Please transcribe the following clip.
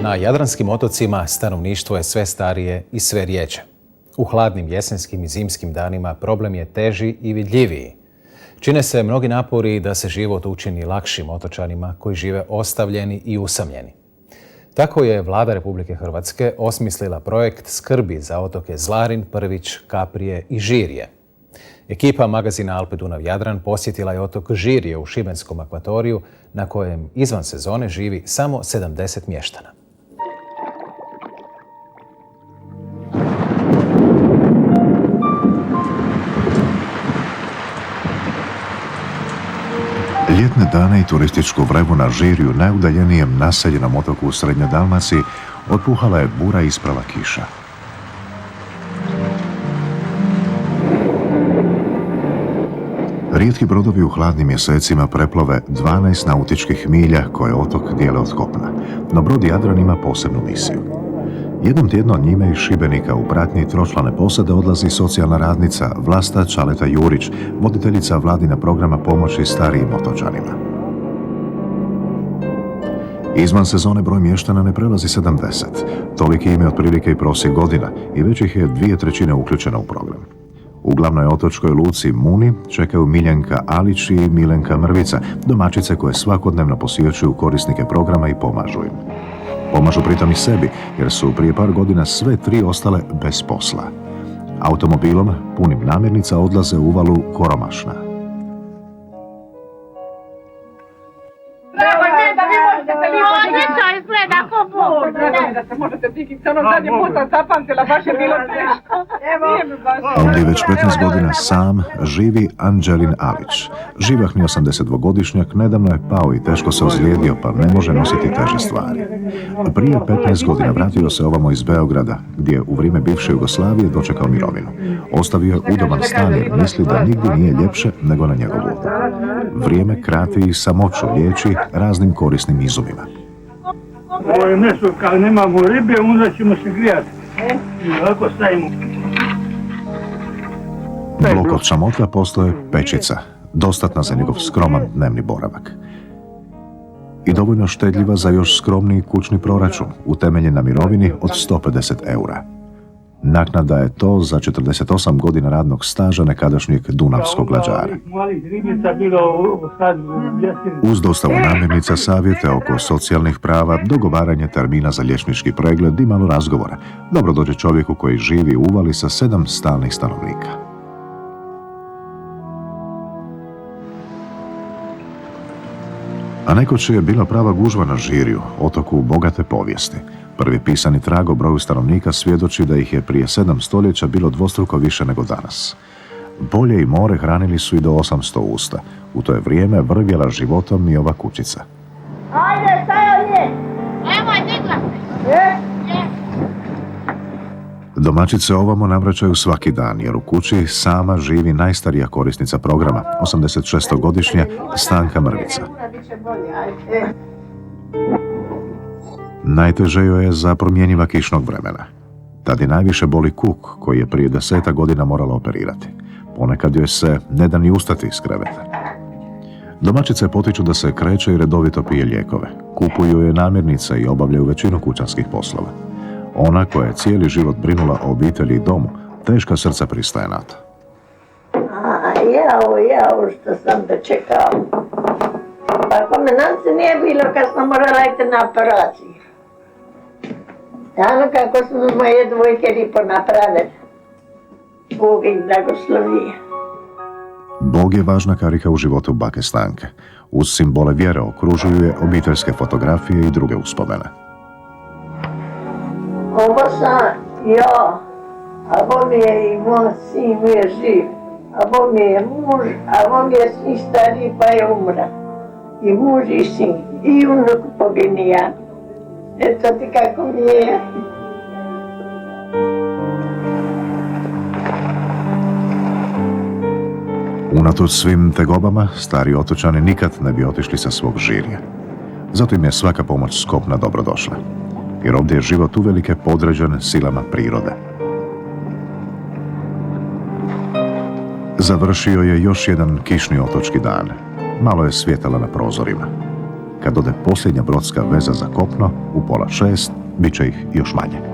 Na jadranskim otocima stanovništvo je sve starije i sve rjeđe. U hladnim jesenskim i zimskim danima problem je teži i vidljiviji. Čine se mnogi napori da se život učini lakšim otočanima koji žive ostavljeni i usamljeni. Tako je Vlada Republike Hrvatske osmislila projekt skrbi za otoke Zlarin, Prvić, Kaprije i Žirje. Ekipa magazina Alpe Dunav Jadran posjetila je otok Žirje u šibenskom akvatoriju na kojem izvan sezone živi samo 70 mještana. Ljetne dane i turističku vrevu na Žirju, najudaljenijem naseljenom otoku u Srednjoj Dalmaciji, otpuhala je bura isprava kiša. Rijetki brodovi u hladnim mjesecima preplove 12 nautičkih milja koje otok dijele od kopna, no brod Jadran ima posebnu misiju. Jednom tjedno njime iz Šibenika u pratnji tročlane posade odlazi socijalna radnica Vlasta Čaleta Jurić, voditeljica Vladina programa pomoći starijim otočanima. Izvan sezone broj mještana ne prelazi 70. Toliki im je otprilike i prosjek godina i već ih je 2/3 uključena u program. U glavnoj otočkoj luci Muni čekaju Miljenka Alić i Milenka Mrvica, domaćice koje svakodnevno posjećuju korisnike programa i pomažu im. Pomažu pritom i sebi, jer su prije par godina sve 3 ostale bez posla. Automobilom punim namirnica odlaze u uvalu Koromašna. Ovdje već 15 godina sam živi Anđelin Alić. Živahni 82-godišnjak nedavno je pao i teško se ozlijedio, pa ne može nositi teže stvari. Prije 15 godina vratio se ovamo iz Beograda, gdje je u vrijeme bivše Jugoslavije dočekao mirovinu. Ostavio je udoban stan jer misli da nigdje nije ljepše nego na njegovu otoku. Vrijeme krati i samoću liječi raznim korisnim izumima. Ovo je nešto, kad nemamo ribe, onda ćemo se grijati. I ovako stavimo. Blok od šamota postoje pečica, dostatna za njegov skroman dnevni boravak. I dovoljno štedljiva za još skromniji kućni proračun, utemeljen na mirovini od 150 eura. Naknada je to za 48 godina radnog staža nekadašnjeg dunavskog lađara. Uz dostavu namirnica, savjete oko socijalnih prava, dogovaranje termina za liječnički pregled i malo razgovora, dobro dođe čovjeku koji živi u uvali sa 7 stalnih stanovnika. A nekoć je bila prava gužva na Žirju, otoku bogate povijesti. Prvi pisani trag o broju stanovnika svjedoči da ih je prije 7 stoljeća bilo dvostruko više nego danas. Polje i more hranili su i do 800 usta. U to je vrijeme vrvjela životom i ova kućica. Ajde, staj ovdje! Evo, digla se! Domaćice ovamo navraćaju svaki dan, jer u kući sama živi najstarija korisnica programa, 86-godišnja Stanka Mrvica. Najteže joj je za promjenjiva kišnog vremena. Tad je najviše boli kuk, koji je prije 10 godina morala operirati. Ponekad joj se ne da ni ustati iz kreveta. Domaćice potiču da se kreće i redovito pije lijekove. Kupuju joj namirnice i obavljaju većinu kućanskih poslova. Ona koja je cijeli život brinula o obitelji i domu, teška srca pristaje na to. Jao, što sam dočekao. Pa komendanci nije bilo kad smo morali jeti na operaciju. Ano kako smo moje dvojke lipo napravili. Bog ih blagoslovi. Bog je važna karika u životu bake Stanke. Uz simbole vjere okružuju je obiteljske fotografije i druge uspomene. Ovo sam ja, a ovo mi je i moj sin mi je živ, a ovo mi je muž, a ovo mi je sin stariji pa je umra. I muž i sin, i unuk poginija. Eto ti kako mi je. Unatoč svim tegobama, stari otočani nikad ne bi otišli sa svog Žirja. Zato im je svaka pomoć s kopna dobrodošla. Jer ovdje je život uvelike podređen silama prirode. Završio je još jedan kišni otočki dan. Malo je svjetala na prozorima. Kad ode posljednja brodska veza za kopno, u 5:30, bit će ih još manje.